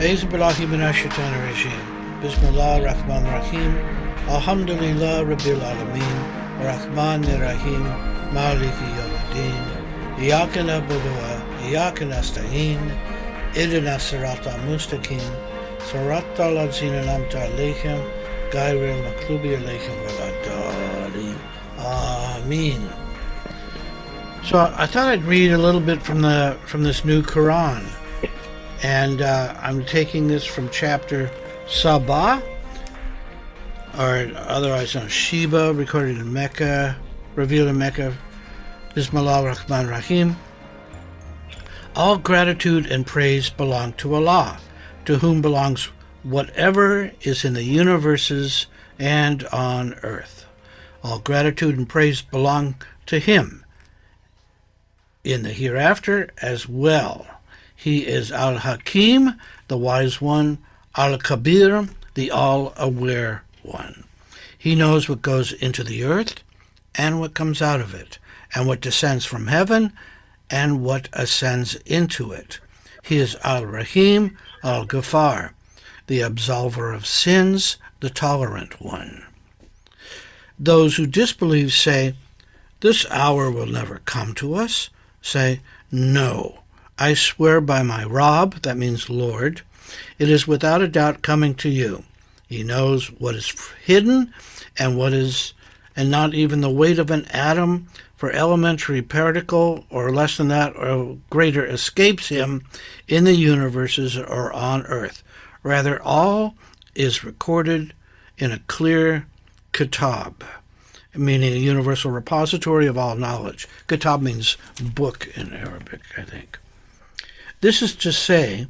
أعوذ بالله من الشيطان الرجيم. بسم الله الرحمن الرحيم. الحمد لله رب العالمين الرحمن الرحيم مالك يوم الدين إياك نعبد وإياك نستعين اهدنا الصراط المستقيم صراط الذين أنعمت عليهم غير المغضوب عليهم ولا الضالين. Amen. So I thought I'd read a little bit from this new Quran. And I'm taking this from chapter Sabah, or otherwise known as Sheba, recorded in Mecca, revealed in Mecca. Bismillah ar-Rahman ar-Rahim. All gratitude and praise belong to Allah, to whom belongs whatever is in the universes and on earth. All gratitude and praise belong to Him in the hereafter as well. He is Al-Hakim, the wise one, Al-Kabir, the all-aware one. He knows what goes into the earth and what comes out of it, and what descends from heaven and what ascends into it. He is Al-Rahim, Al-Ghafar, the absolver of sins, the tolerant one. Those who disbelieve say, "This hour will never come to us," say, "No. I swear by my Rabb," that means Lord, "it is without a doubt coming to you. He knows what is hidden and what is, and not even the weight of an atom for elementary particle or less than that or greater escapes him in the universes or on earth. Rather, all is recorded in a clear kitab," meaning a universal repository of all knowledge. Kitab means book in Arabic, I think. This is to say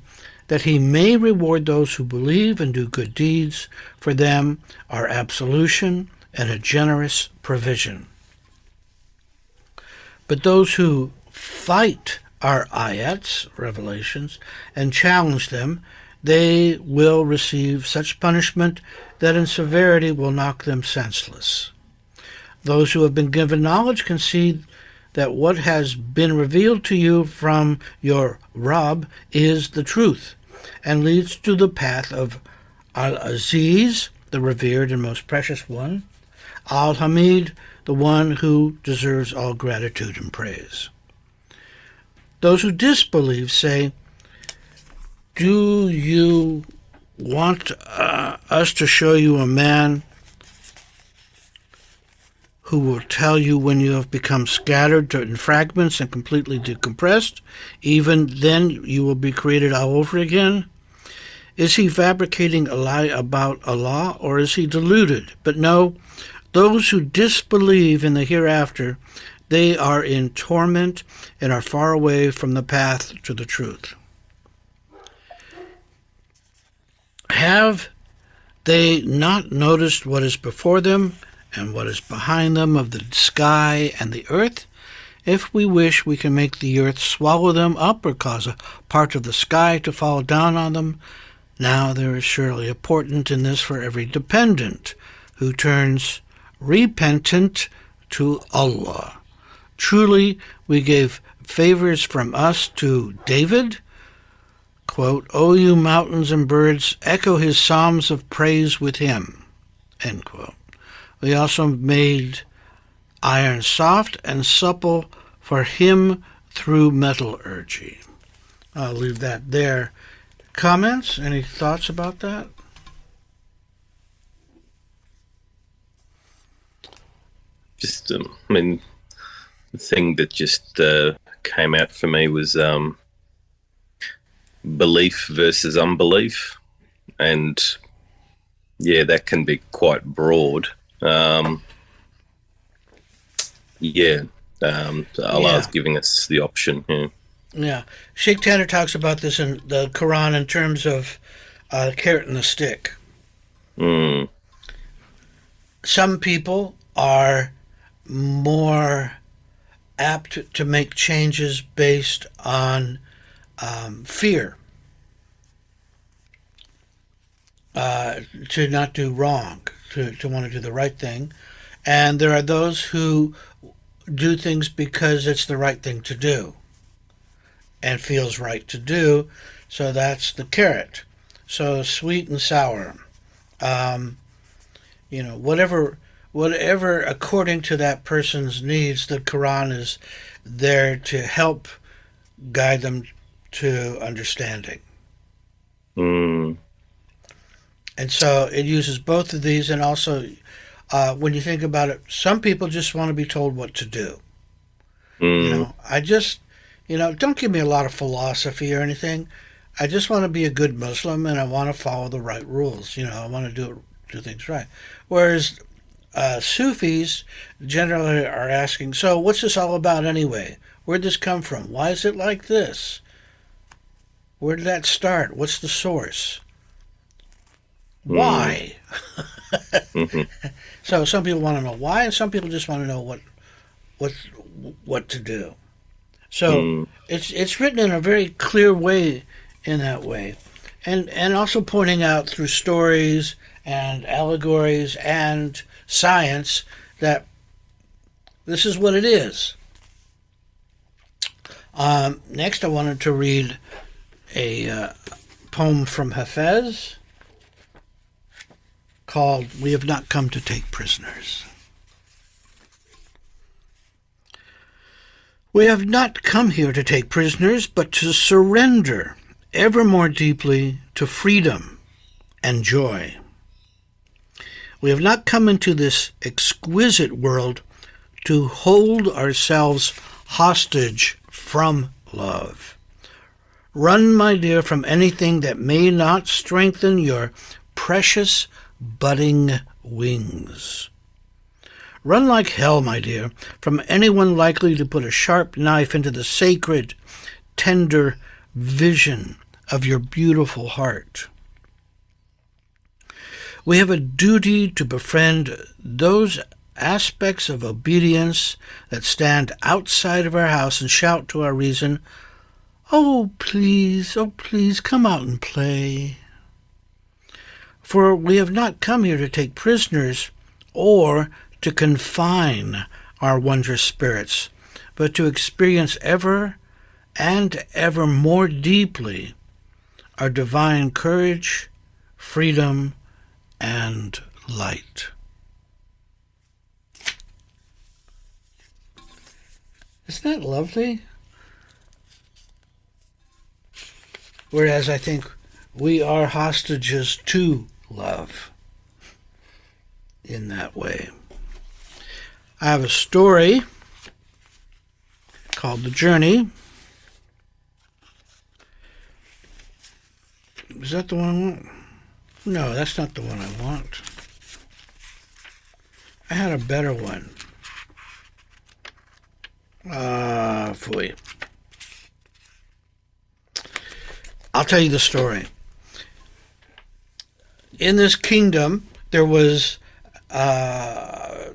that He may reward those who believe and do good deeds. For them are absolution and a generous provision. But those who fight our ayats, revelations, and challenge them, they will receive such punishment that in severity will knock them senseless. Those who have been given knowledge concede that what has been revealed to you from your Rabb is the truth, and leads to the path of Al-Aziz, the revered and most precious one, Al-Hamid, the one who deserves all gratitude and praise. Those who disbelieve say, "Do you want us to show you a man who will tell you when you have become scattered in fragments and completely decompressed? Even then you will be created all over again? Is he fabricating a lie about Allah, or is he deluded? But no, those who disbelieve in the hereafter, they are in torment and are far away from the path to the truth. Have they not noticed what is before them and what is behind them of the sky and the earth? If we wish, we can make the earth swallow them up or cause a part of the sky to fall down on them. Now there is surely a portent in this for every dependent who turns repentant to Allah. Truly, we gave favors from us to David. Quote, "O you mountains and birds, echo his psalms of praise with him." End quote. We also made iron soft and supple for him through metallurgy. I'll leave that there. Comments? Any thoughts about that? Just, the thing that just came out for me was belief versus unbelief. And, yeah, that can be quite broad. Allah is giving us the option. Yeah. Shaykh Taner talks about this in the Quran in terms of the carrot and the stick. Some people are more apt to make changes based on fear, to not do wrong, to want to do the right thing. And there are those who do things because it's the right thing to do and feels right to do. So that's the carrot. So sweet and sour. Whatever according to that person's needs, the Quran is there to help guide them to understanding. Mm. And so it uses both of these, and also when you think about it, some people just want to be told what to do. Mm. Don't give me a lot of philosophy or anything. I just want to be a good Muslim, and I want to follow the right rules. I want to do things right. Whereas Sufis generally are asking, so what's this all about anyway? Where'd this come from? Why is it like this? Where did that start? What's the source? Why? Mm-hmm. So some people want to know why, and some people just want to know what to do. So it's written in a very clear way in that way. And also pointing out through stories and allegories and science that this is what it is. Next, I wanted to read a poem from Hafiz called "We Have Not Come to Take Prisoners." We have not come here to take prisoners, but to surrender ever more deeply to freedom and joy. We have not come into this exquisite world to hold ourselves hostage from love. Run, my dear, from anything that may not strengthen your precious budding wings. Run like hell, my dear, from anyone likely to put a sharp knife into the sacred, tender vision of your beautiful heart. We have a duty to befriend those aspects of obedience that stand outside of our house and shout to our reason, oh, please, come out and play. For we have not come here to take prisoners or to confine our wondrous spirits, but to experience ever and ever more deeply our divine courage, freedom, and light. Isn't that lovely? Whereas I think we are hostages to love in that way. I have a story called The Journey. Is that the one I want? No, that's not the one I want. I had a better one. Phooey. I'll tell you the story. In this kingdom, there was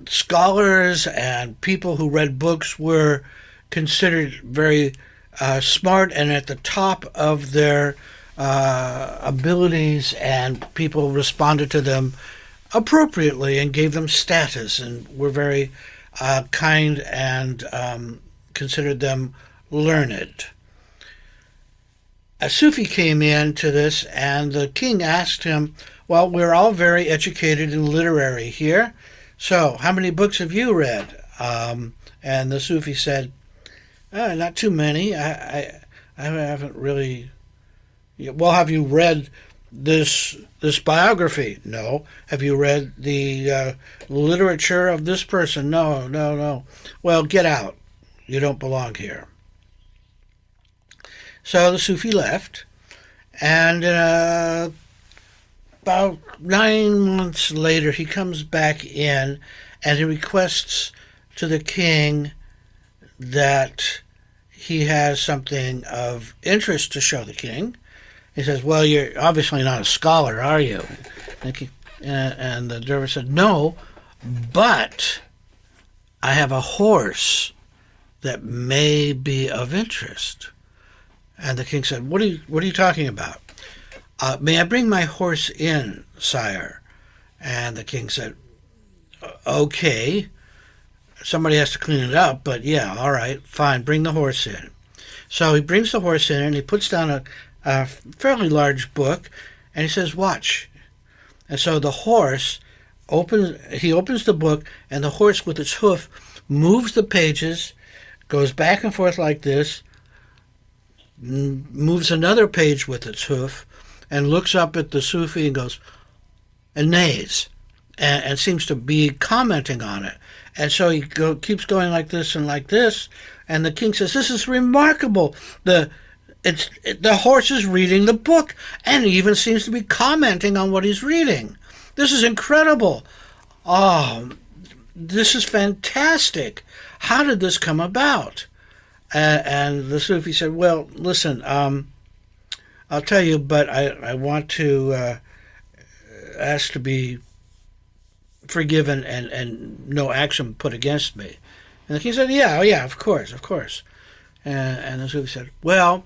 scholars and people who read books were considered very smart and at the top of their abilities, and people responded to them appropriately and gave them status and were very kind and considered them learned. A Sufi came into this, and the king asked him, well, we're all very educated and literary here, so how many books have you read? And the Sufi said, not too many. I haven't really... Well, have you read this biography? No. Have you read the literature of this person? No. Well, get out. You don't belong here. So the Sufi left, and about 9 months later, he comes back in, and he requests to the king that he has something of interest to show the king. He says, well, you're obviously not a scholar, are you? And the dervish said, no, but I have a horse that may be of interest. And the king said, what are you talking about? May I bring my horse in, sire? And the king said, okay. Somebody has to clean it up, but yeah, all right, fine, bring the horse in. So he brings the horse in, and he puts down a fairly large book, And he says, watch. And so the horse opens the book, and the horse with its hoof moves the pages, goes back and forth like this, moves another page with its hoof, and looks up at the Sufi and goes, and neighs, and seems to be commenting on it. And so he keeps going like this and like this, and the king says, this is remarkable. The horse is reading the book, and he even seems to be commenting on what he's reading. This is incredible. Oh, this is fantastic. How did this come about? And the Sufi said, well, listen, I'll tell you, but I want to ask to be forgiven and no action put against me. And the king said, yeah, of course. And the Sufi said, well,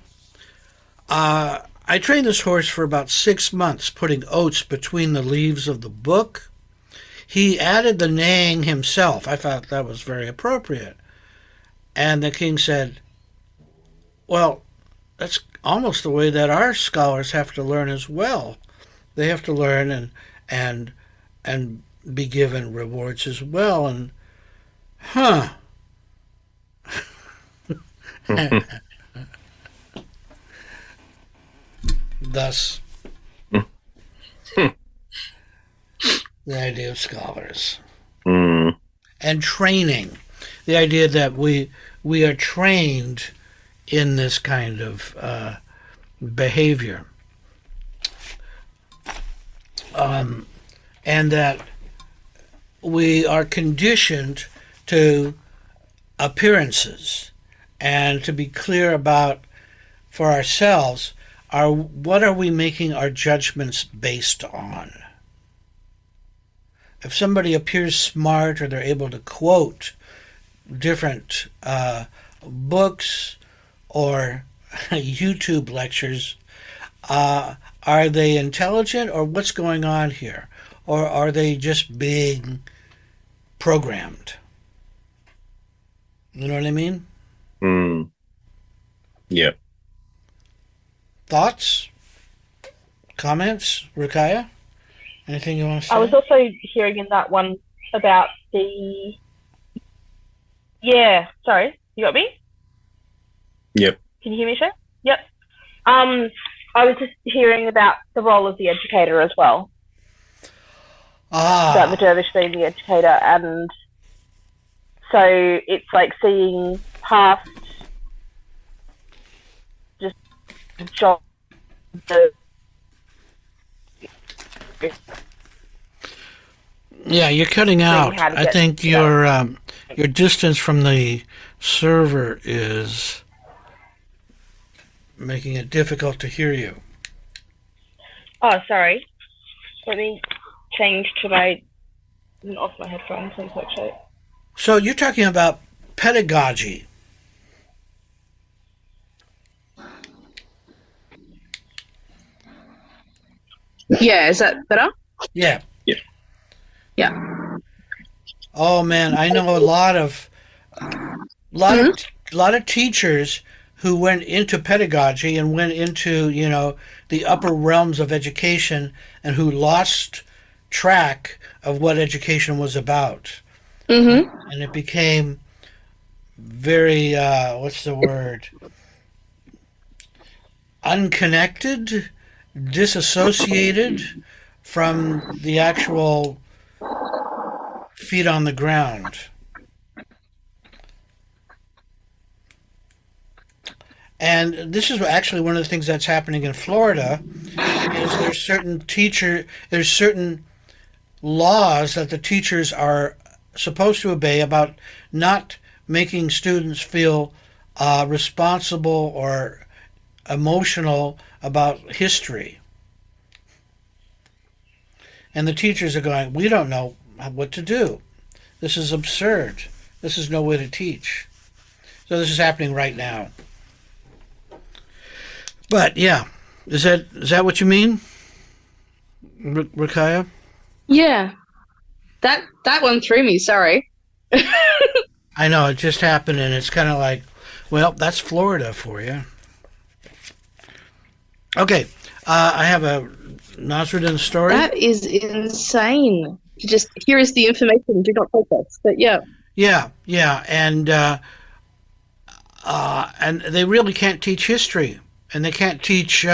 I trained this horse for about 6 months, putting oats between the leaves of the book. He added the neighing himself. I thought that was very appropriate. And the king said, well, that's almost the way that our scholars have to learn as well. They have to learn and be given rewards as well. And, thus, the idea of scholars and training, the idea that we are trained in this kind of behavior, and that we are conditioned to appearances, and to be clear about for ourselves what are we making our judgments based on. If somebody appears smart, or they're able to quote different books or YouTube lectures, are they intelligent, or what's going on here? Or are they just being programmed? You know what I mean? Yeah. Thoughts? Comments? Ruqayya? Anything you want to say? I was also hearing in that one about the... Yeah, sorry. You got me? Yep. Can you hear me, Shay? Yep. I was just hearing about the role of the educator as well. About the dervish being the educator, and so it's like seeing past just job. Yeah, you're cutting out. I think your distance from the server is making it difficult to hear you. Oh, sorry. Let me change to off my headphones. One sec, Shay. So you're talking about pedagogy. Yeah, is that better? Yeah. Yeah. Oh man, I know a lot of teachers who went into pedagogy and went into, the upper realms of education, and who lost track of what education was about. Mm-hmm. And it became very, what's the word? Unconnected, disassociated from the actual feet on the ground. And this is actually one of the things that's happening in Florida. Is there's certain laws that the teachers are supposed to obey about not making students feel responsible or emotional about history. And the teachers are going, we don't know what to do. This is absurd. This is no way to teach. So this is happening right now. But yeah, is that what you mean, Ruqayya? Yeah, that one threw me. Sorry. I know, it just happened, and it's kind of like, well, that's Florida for you. Okay, I have a Nasruddin's story? That is insane. Just here is the information. Do not take us. But yeah. Yeah, and they really can't teach history, and they can't teach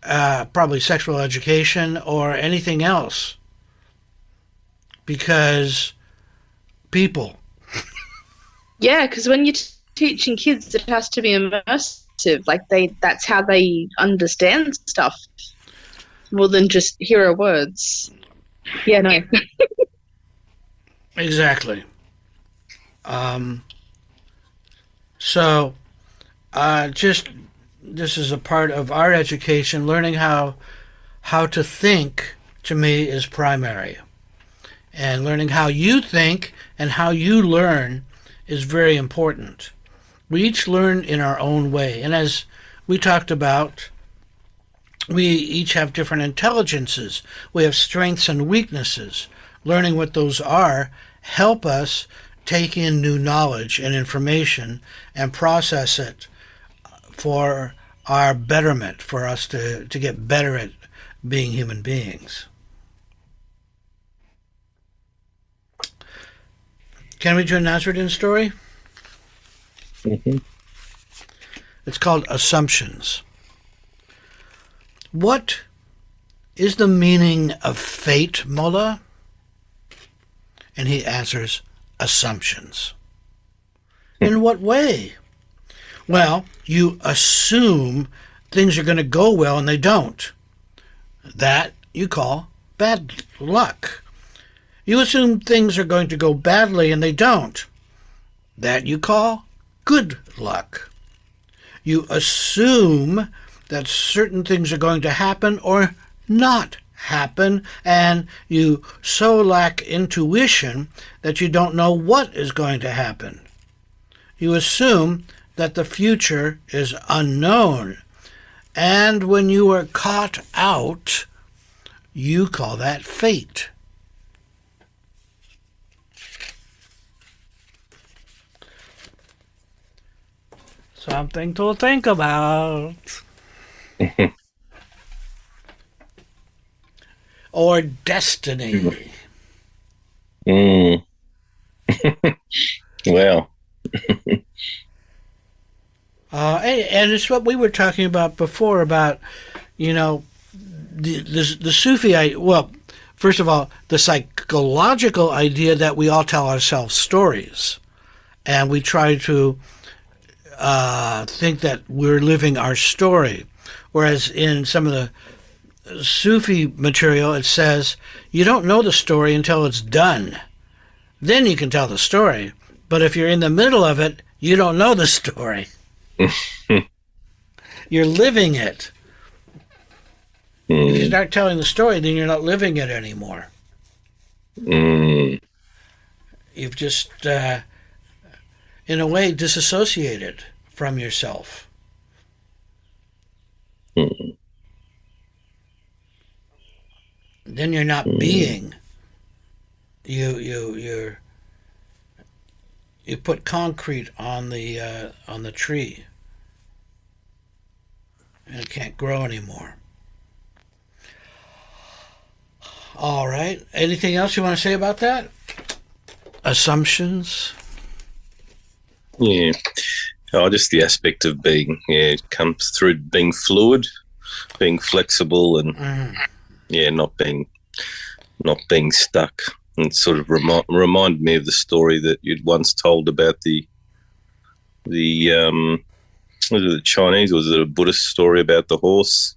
probably sexual education or anything else because people. Yeah, because when you're teaching kids, it has to be immersive. Like that's how they understand stuff more than just hero words. Yeah, no. Exactly. So, just this is a part of our education. Learning how to think, to me, is primary, and learning how you think and how you learn is very important. We each learn in our own way, and as we talked about, we each have different intelligences. We have strengths and weaknesses. Learning what those are help us take in new knowledge and information and process it for our betterment, for us to get better at being human beings. Can we do a Nasruddin story? Mm-hmm. It's called Assumptions. What is the meaning of fate, Mullah? And he answers, assumptions. In what way? Well, you assume things are going to go well and they don't. That you call bad luck. You assume things are going to go badly and they don't. That you call good luck. You assume that certain things are going to happen or not happen, and you so lack intuition that you don't know what is going to happen. You assume that the future is unknown, and when you are caught out, you call that fate. Something to think about. Or destiny. Well. And it's what we were talking about before about, the Sufi, well, first of all, the psychological idea that we all tell ourselves stories. And we try to think that we're living our story. Whereas in some of the Sufi material, it says, you don't know the story until it's done. Then you can tell the story. But if you're in the middle of it, you don't know the story. You're living it. If you start telling the story, then you're not living it anymore. You've just, in a way, disassociated from yourself. Then you're not being. You put concrete on the tree, and it can't grow anymore. All right. Anything else you want to say about that? Assumptions? Yeah. Oh, just the aspect of being, it comes through being fluid, being flexible, and not being stuck. And sort of remind me of the story that you'd once told about was it the Chinese, or was it a Buddhist story about the horse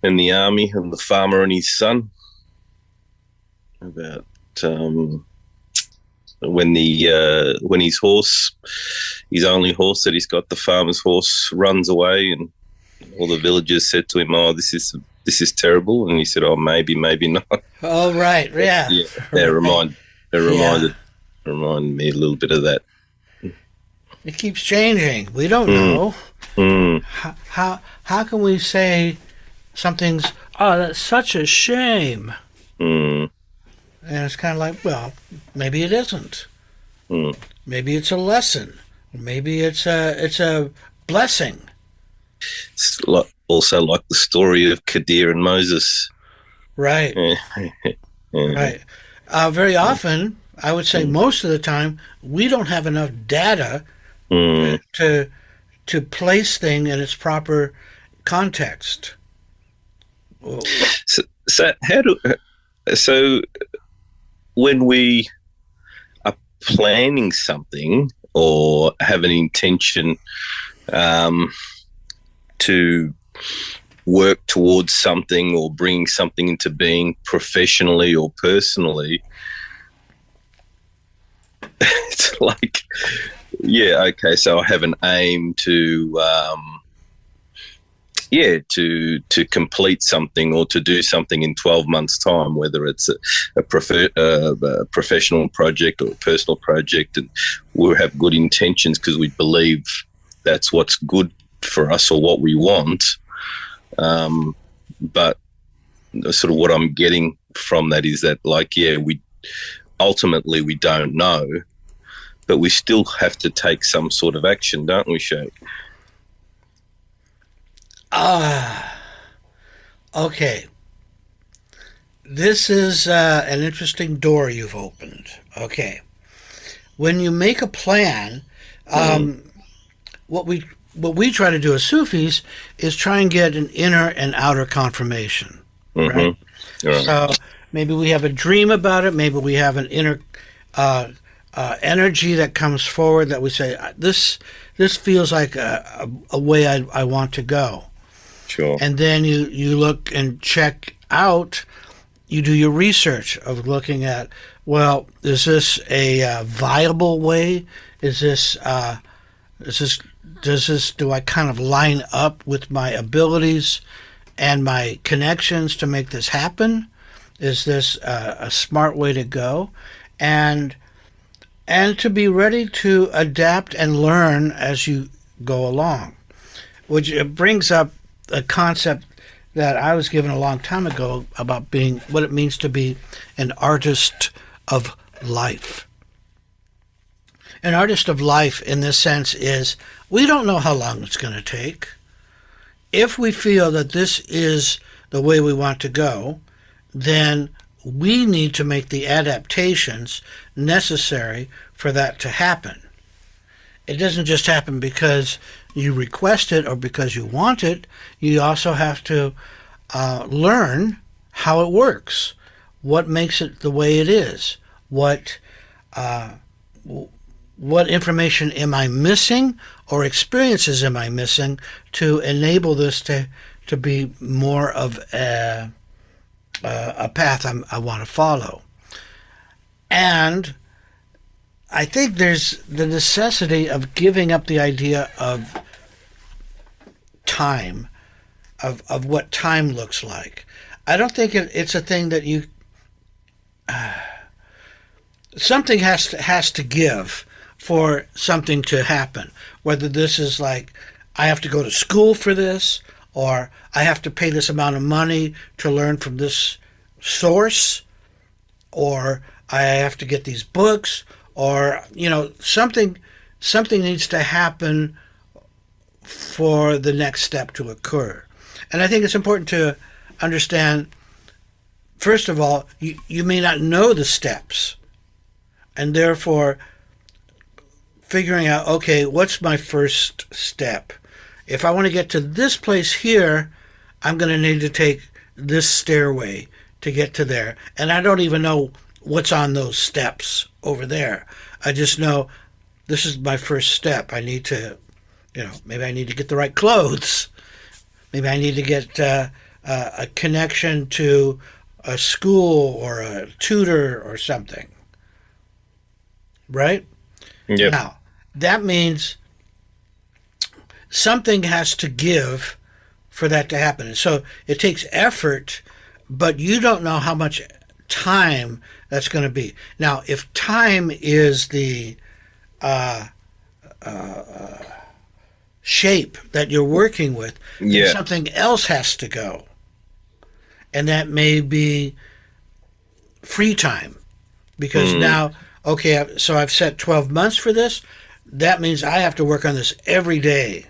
and the army and the farmer and his son? About when his horse, his only horse that he's got, the farmer's horse, runs away, and all the villagers said to him, "Oh, this is terrible," and he said, "Oh, maybe not." Oh, right, yeah. Reminded me a little bit of that. It keeps changing. We don't know. How can we say something's, oh, that's such a shame? And it's kind of like, well, maybe it isn't. Maybe it's a lesson. Maybe it's a blessing. It's like also like the story of Qadir and Moses. Right. Right. Very often, I would say most of the time, we don't have enough data to place things in its proper context. So when we are planning something or have an intention to work towards something or bring something into being professionally or personally, it's like, yeah, okay, so I have an aim to complete something or to do something in 12 months' time, whether it's a professional project or a personal project, and we'll have good intentions because we believe that's what's good for us or what we want. But sort of what I'm getting from that is that, like, yeah, we don't know, but we still have to take some sort of action, don't we, Shaykh? Okay. This is an interesting door you've opened. Okay. When you make a plan, what we try to do as Sufis is try and get an inner and outer confirmation, right? Right. So maybe we have a dream about it. Maybe we have an inner energy that comes forward that we say, this feels like a way I want to go. Sure. And then you look and check out, you do your research of looking at, well, is this a viable way? Do I kind of line up with my abilities and my connections to make this happen? Is this a smart way to go? And to be ready to adapt and learn as you go along, which brings up a concept that I was given a long time ago about being what it means to be an artist of life. An artist of life in this sense is we don't know how long it's going to take. If we feel that this is the way we want to go, then we need to make the adaptations necessary for that to happen. It doesn't just happen because you request it or because you want it. You also have to learn how it works, what makes it the way it is, what information am I missing or experiences am I missing to enable this to be more of a path I want to follow. And I think there's the necessity of giving up the idea of time, of what time looks like. I don't think it's a thing that you... something has to give for something to happen. Whether this is like, I have to go to school for this, or I have to pay this amount of money to learn from this source, or I have to get these books, or, something needs to happen for the next step to occur. And I think it's important to understand, first of all, you may not know the steps, and therefore figuring out, okay, what's my first step? If I want to get to this place here, I'm going to need to take this stairway to get to there. And I don't even know what's on those steps over there. I just know this is my first step. I need to, maybe I need to get the right clothes. Maybe I need to get a connection to a school or a tutor or something. Right? Yep. Now, that means something has to give for that to happen. And so it takes effort, but you don't know how much time that's going to be. Now, if time is the shape that you're working with, then something else has to go. And that may be free time. Because now, okay, so I've set 12 months for this. That means I have to work on this every day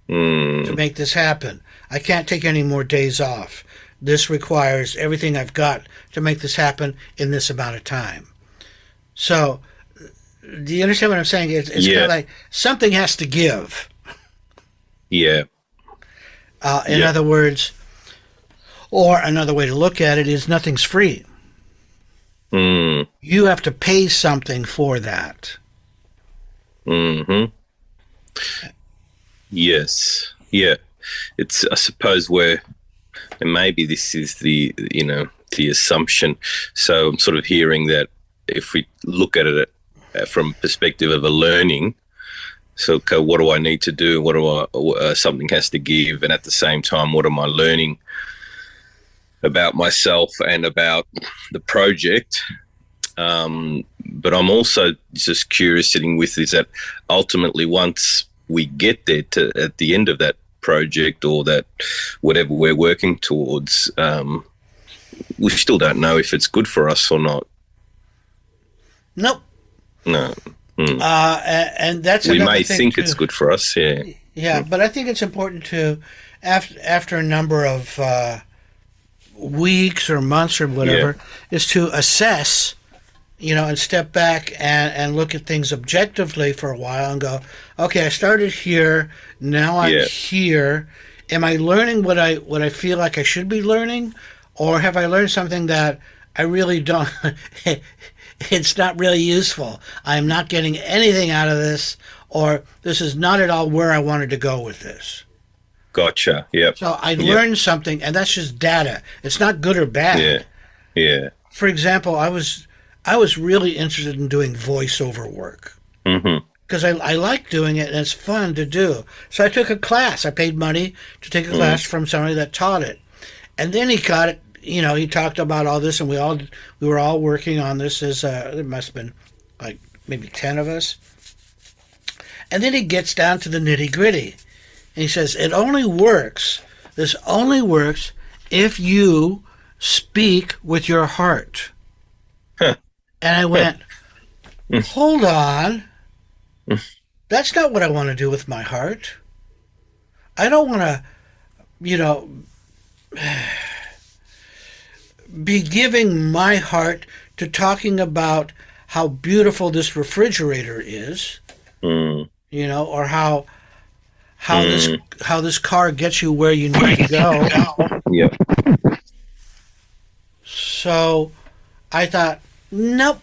to make this happen. I can't take any more days off. This requires everything I've got to make this happen in this amount of time. So, do you understand what I'm saying? It's kind of like something has to give. Yeah. In other words, or another way to look at it is nothing's free. You have to pay something for that. Yes. Yeah. It's, I suppose, where, and maybe this is the assumption. So I'm sort of hearing that if we look at it from perspective of a learning, so okay, what do I need to do? What do something has to give, and at the same time, what am I learning about myself and about the project? But I'm also just curious, sitting with, is that ultimately once we get there at the end of that project or that whatever we're working towards, we still don't know if it's good for us or not. Nope. No. And that's we another may thing think too. it's good for us. Yeah. Yeah, but I think it's important to, after a number of weeks or months or whatever, is to assess, and step back and look at things objectively for a while and go, okay, I started here, now I'm here. Am I learning what I feel like I should be learning, or have I learned something that I really don't? It's not really useful. I'm not getting anything out of this, or this is not at all where I wanted to go with this. Gotcha. Yep. So I learned something, and that's just data. It's not good or bad. Yeah. For example, I was really interested in doing voiceover work because I like doing it, and it's fun to do. So I took a class. I paid money to take a class from somebody that taught it, and then he got it. He talked about all this, and we were all working on this. As there must have been like maybe 10 of us, and then he gets down to the nitty gritty, and he says it only works. This only works if you speak with your heart. And I went, hold on, that's not what I want to do with my heart. I don't want to, be giving my heart to talking about how beautiful this refrigerator is, or how this car gets you where you need to go. Yep. So I thought, nope,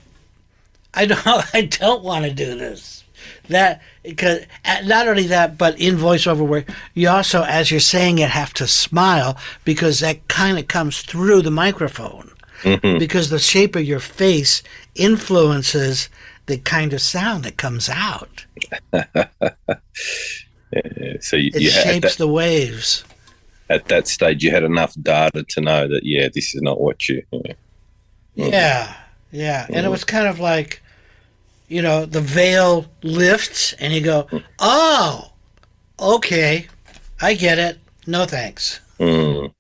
I don't want to do this. That, because not only that, but in voiceover work, you also, as you're saying it, have to smile because that kind of comes through the microphone. Because the shape of your face influences the kind of sound that comes out. So it shapes the waves. At that stage, you had enough data to know that, this is not what you... Yeah. And it was kind of like, the veil lifts and you go, oh, okay, I get it. No thanks. Okay.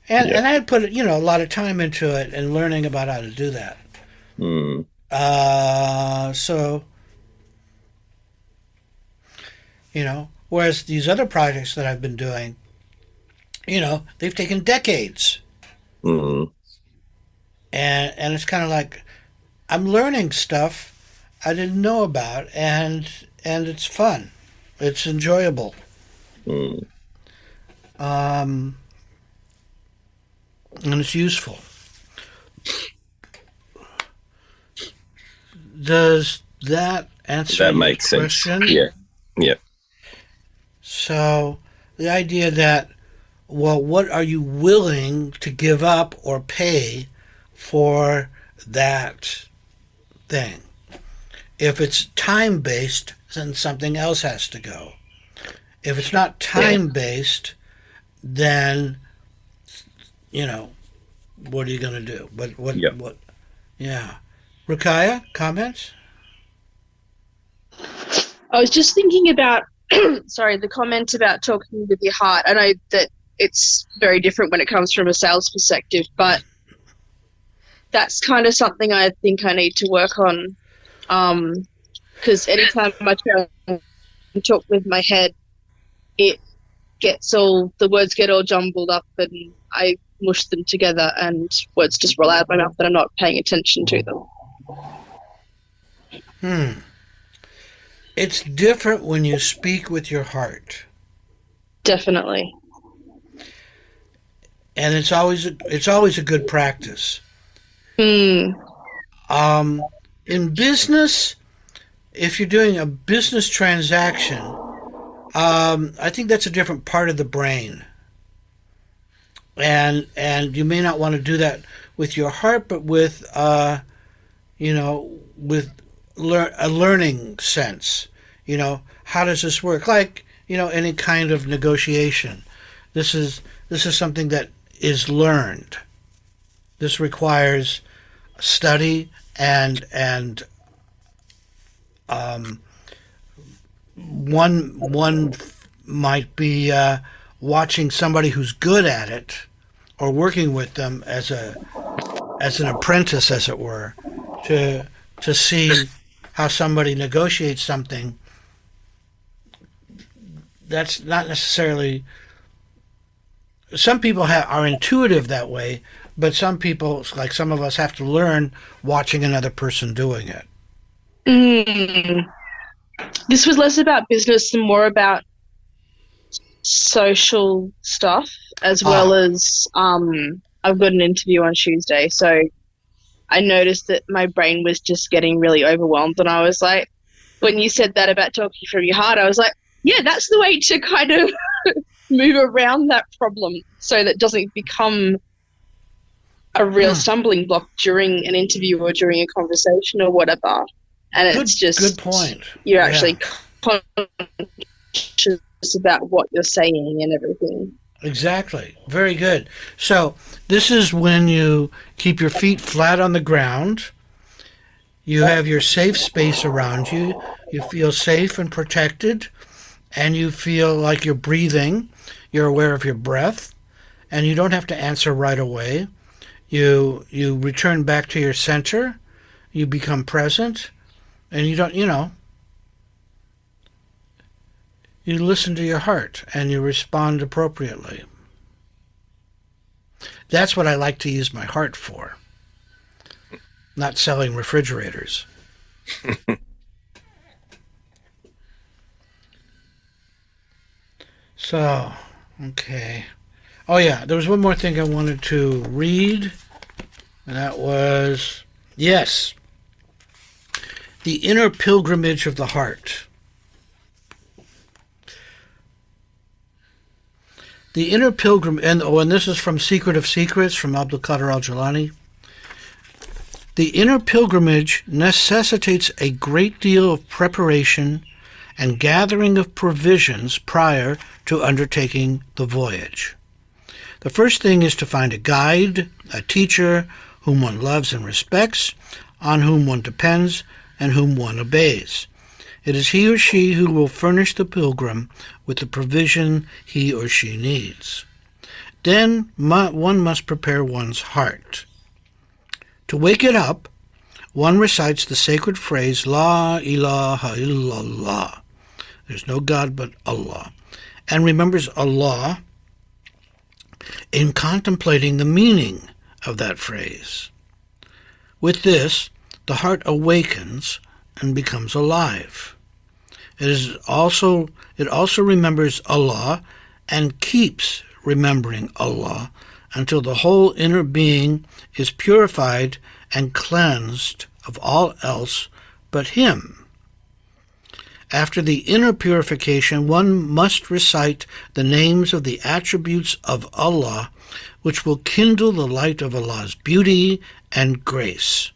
And I had put, a lot of time into it and learning about how to do that. So, whereas these other projects that I've been doing, they've taken decades. And it's kind of like I'm learning stuff I didn't know about, and it's fun. It's enjoyable. And it's useful. Does that answer that makes your question? Sense. Yeah. So the idea that, well, what are you willing to give up or pay for that thing? If it's time-based, then something else has to go. If it's not time-based, then, what are you going to do? What? Yeah. Rukiah, comments? I was just thinking about, the comment about talking with your heart. I know that it's very different when it comes from a sales perspective, but that's kind of something I think I need to work on. Because anytime I try talk with my head, the words get all jumbled up and I mush them together and words just roll out of my mouth and I'm not paying attention to them. It's different when you speak with your heart. Definitely. And it's always a good practice. In business, if you're doing a business transaction, I think that's a different part of the brain. And you may not want to do that with your heart, but with with a learning sense. How does this work? Like, any kind of negotiation. This is something that is learned. This requires study and one might be watching somebody who's good at it, or working with them as an apprentice, as it were, to see how somebody negotiates something. That's not necessarily. Some people are intuitive that way, but some people, like some of us, have to learn watching another person doing it. This was less about business and more about social stuff, as well as I've got an interview on Tuesday, so I noticed that my brain was just getting really overwhelmed, and I was like, when you said that about talking from your heart, I was like, yeah, that's the way to kind of move around that problem so that it doesn't become a real stumbling block during an interview or during a conversation or whatever. And it's just good point. You're actually conscious about what you're saying and everything. Exactly. Very good. So this is when you keep your feet flat on the ground. You have your safe space around you. You feel safe and protected, and you feel like you're breathing. You're aware of your breath, and you don't have to answer right away. You return back to your center. You become present, and you don't, you listen to your heart, and you respond appropriately. That's what I like to use my heart for. Not selling refrigerators. So, okay. Oh yeah, there was one more thing I wanted to read, and that was, yes, the inner pilgrimage of the heart. The inner pilgrim, and this is from Secret of Secrets, from Abdul Qadir al Gilani. The inner pilgrimage necessitates a great deal of preparation and gathering of provisions prior to undertaking the voyage. The first thing is to find a guide, a teacher whom one loves and respects, on whom one depends, and whom one obeys. It is he or she who will furnish the pilgrim with the provision he or she needs. Then one must prepare one's heart. To wake it up, one recites the sacred phrase, La ilaha illallah. There's no God but Allah. And remembers Allah in contemplating the meaning of that phrase. With this, the heart awakens and becomes alive. It also remembers Allah and keeps remembering Allah until the whole inner being is purified and cleansed of all else but Him. After the inner purification, one must recite the names of the attributes of Allah, which will kindle the light of Allah's beauty and grace.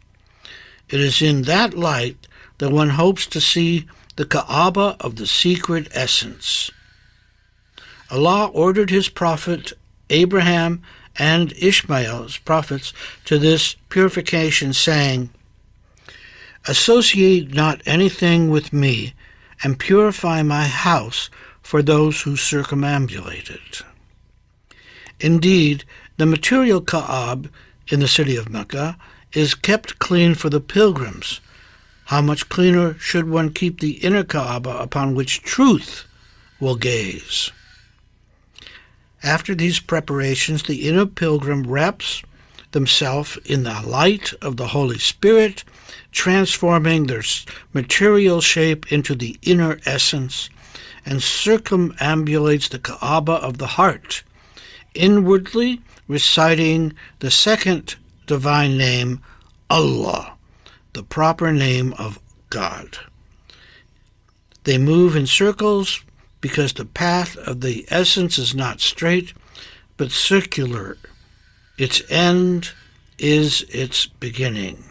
It is in that light that one hopes to see the Kaaba of the secret essence. Allah ordered His prophet Abraham and Ishmael's prophets to this purification, saying, Associate not anything with me, and purify my house for those who circumambulate it. Indeed, the material Kaaba in the city of Mecca is kept clean for the pilgrims, How much cleaner should one keep the inner Kaaba upon which truth will gaze? After these preparations, the inner pilgrim wraps themselves in the light of the Holy Spirit, transforming their material shape into the inner essence, and circumambulates the Kaaba of the heart, inwardly reciting the second divine name, Allah, the proper name of God. They move in circles because the path of the essence is not straight, but circular. Its end is its beginning.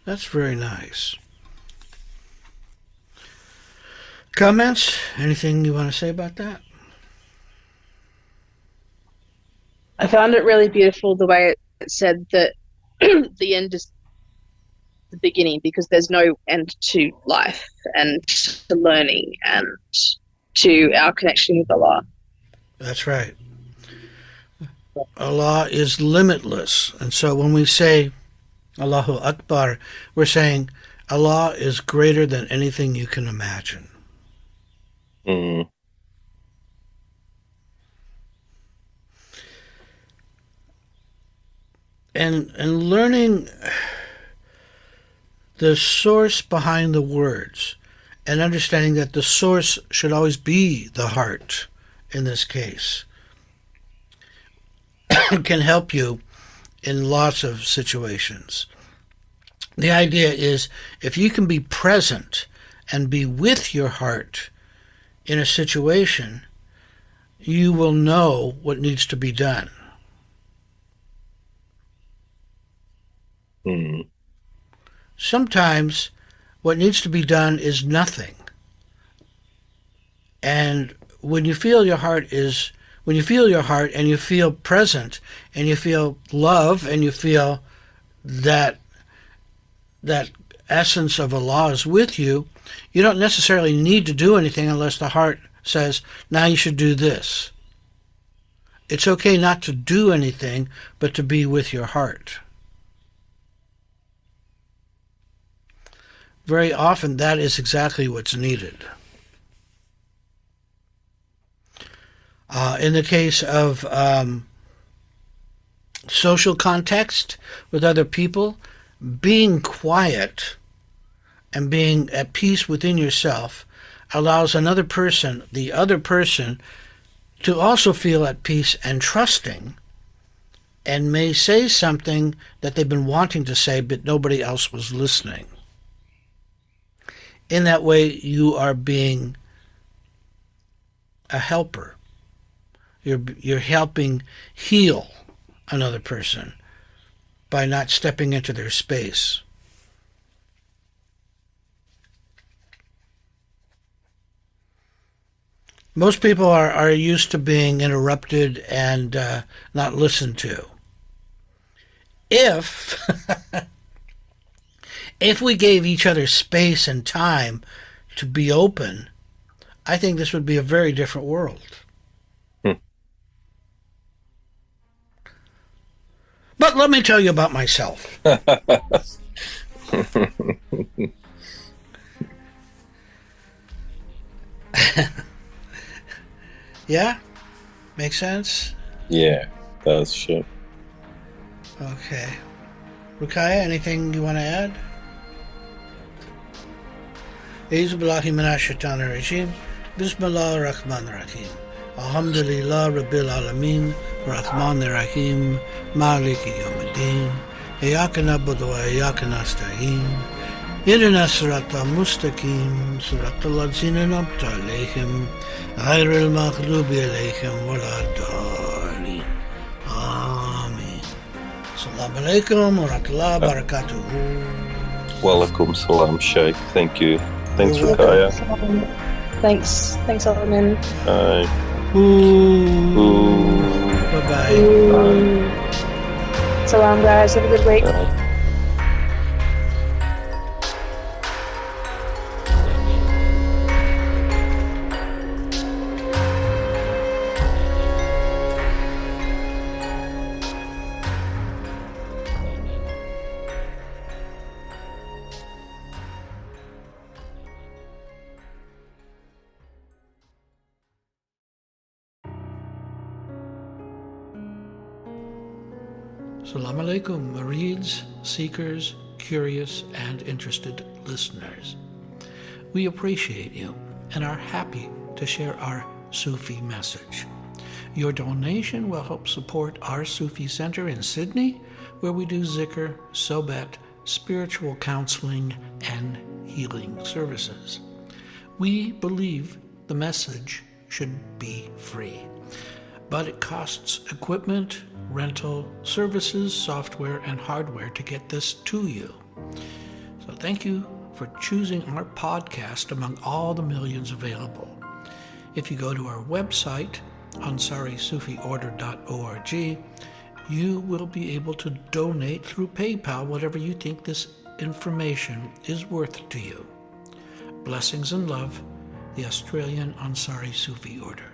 That's very nice. Comments? Anything you want to say about that? I found it really beautiful the way it said that the end is the beginning, because there's no end to life and to learning and to our connection with Allah. That's right. Allah is limitless. And so when we say Allahu Akbar, we're saying Allah is greater than anything you can imagine. Mm. And learning the source behind the words and understanding that the source should always be the heart in this case can help you in lots of situations. The idea is if you can be present and be with your heart in a situation, you will know what needs to be done. Mm. Sometimes what needs to be done is nothing. And when you feel your heart and you feel present and you feel love and you feel that essence of Allah is with you, you don't necessarily need to do anything unless the heart says, now you should do this. It's okay not to do anything, but to be with your heart. Very often that is exactly what's needed. In the case of social context with other people, being quiet and being at peace within yourself allows the other person, to also feel at peace and trusting, and may say something that they've been wanting to say, but nobody else was listening. In that way, you are being a helper. You're helping heal another person by not stepping into their space. Most people are used to being interrupted and not listened to. If we gave each other space and time to be open, I think this would be a very different world. But let me tell you about myself. Yeah? Make sense? Yeah, does, sure. Okay. Rukaya, anything you want to add? A'udhu billahi minash shaitanir rajim. Bismillahir rahmanir rahim. Alhamdulillah Rabbil Alameen, Rahmanir Rahim, Maliki Yawmiddin, Iyyaka na'budu wa iyyaka nasta'in, Ihdina siratal mustaqim, siratal ladzina an'amta alayhim, ghayril maghdubi alayhim waladdallin. Amen. Salaam Alaykum wa rahmatullahi wa barakatuhu. Walaikum salam, Shaykh. Thank you. Thanks, You're Rukaya. Thanks, Solomon. Bye-bye. Salam, guys. Have a good week. Bye. Salaam Alaykum, murids, seekers, curious, and interested listeners. We appreciate you and are happy to share our Sufi message. Your donation will help support our Sufi Center in Sydney, where we do zikr, sohbet, spiritual counseling, and healing services. We believe the message should be free, but it costs equipment, rental, services, software, and hardware to get this to you. So thank you for choosing our podcast among all the millions available. If you go to our website, AnsariSufiOrder.org, you will be able to donate through PayPal whatever you think this information is worth to you. Blessings and love, the Australian Ansari Sufi Order.